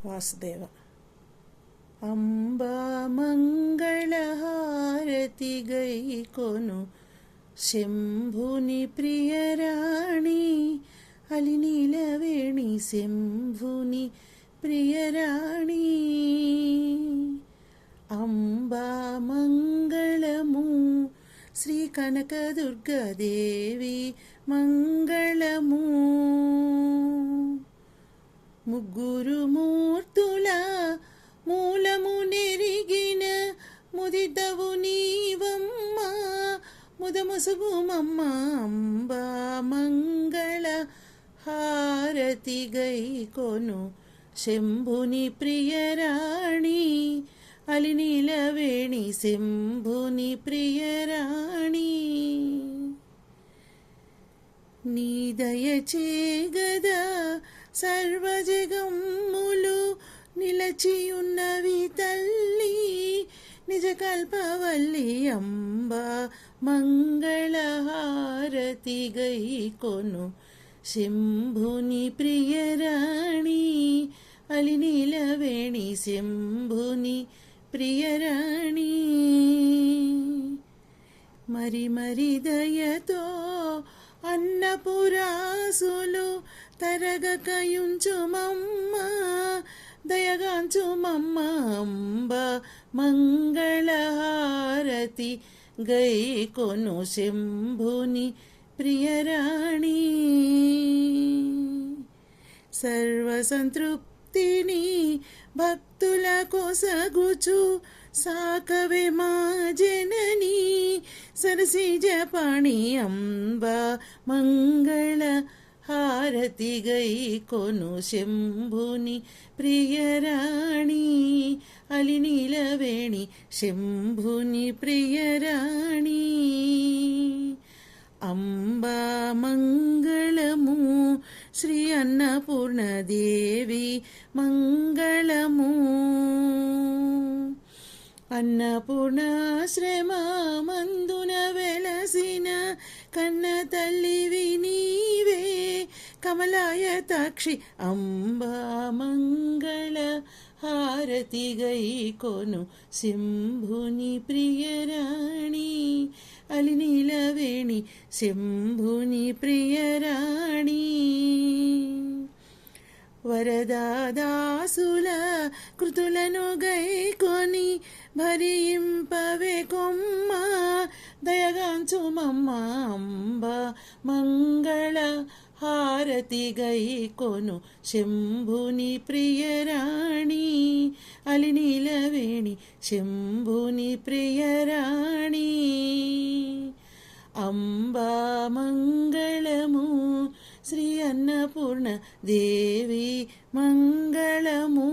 వాసుదేవ. అంబా మంగళహారతి గైకొను శంభుని ప్రియరాణి, అలినీలవేణి శంభుని ప్రియరాణి. అంబా మంగళము శ్రీ కనకదుర్గాదేవి మంగళము. ముగ్గురు మూర్తుల మూలము నెరిగిన ముదితవు నీవమ్మ, ముదముసుగుమమ్మ. అంబా మంగళ హారతి గైకొను శంభుని ప్రియరాణి, అలినీలవేణి శంభుని ప్రియరాణి. నీ దయచేగదా సర్వజగమ్ములు నిలచియున్నవి తల్లి, నిజ కల్పవల్లి. అంబా మంగళహారతి గైకొను శంభుని ప్రియరాణి, అలినీలవేణి శంభుని ప్రియరాణి. మరి మరి దయతో అన్నపురాసులు తరగకయుంచుమమ్మ, దయగాంచుమమ్మ. అంబా మంగళహారతి గైకొను శంభుని ప్రియరాణి. సర్వసంతృప్తిని భక్తుల కొసగుచు సాకవే మా జనని, సరసిజపాణి. అంబా మంగళ హారతి గైకొను శంభుని ప్రియరాణి, అలినీలవేణి శంభుని ప్రియరాణి. అంబా మంగళము శ్రీ అన్నపూర్ణదేవి మంగళము. అన్నపూర్ణాశ్రమమందున వెలసిన కన్న తల్లివి నీవే, కమలాయతాక్షి. అంబా మంగళ హారతి గైకొను శంభుని ప్రియరాణి, అలినీలవేణి శంభుని ప్రియరాణి. వరదాదాసుల కృతులను గైకొని భరింపవే కొమ్మ, దయగాంచుమమ్మ. అంబా మంగళ హారతి గైకొను శంభుని ప్రియరాణి, అలినీలవేణి శంభుని ప్రియరాణి. అంబా మంగళము శ్రీ అన్నపూర్ణ దేవి మంగళము.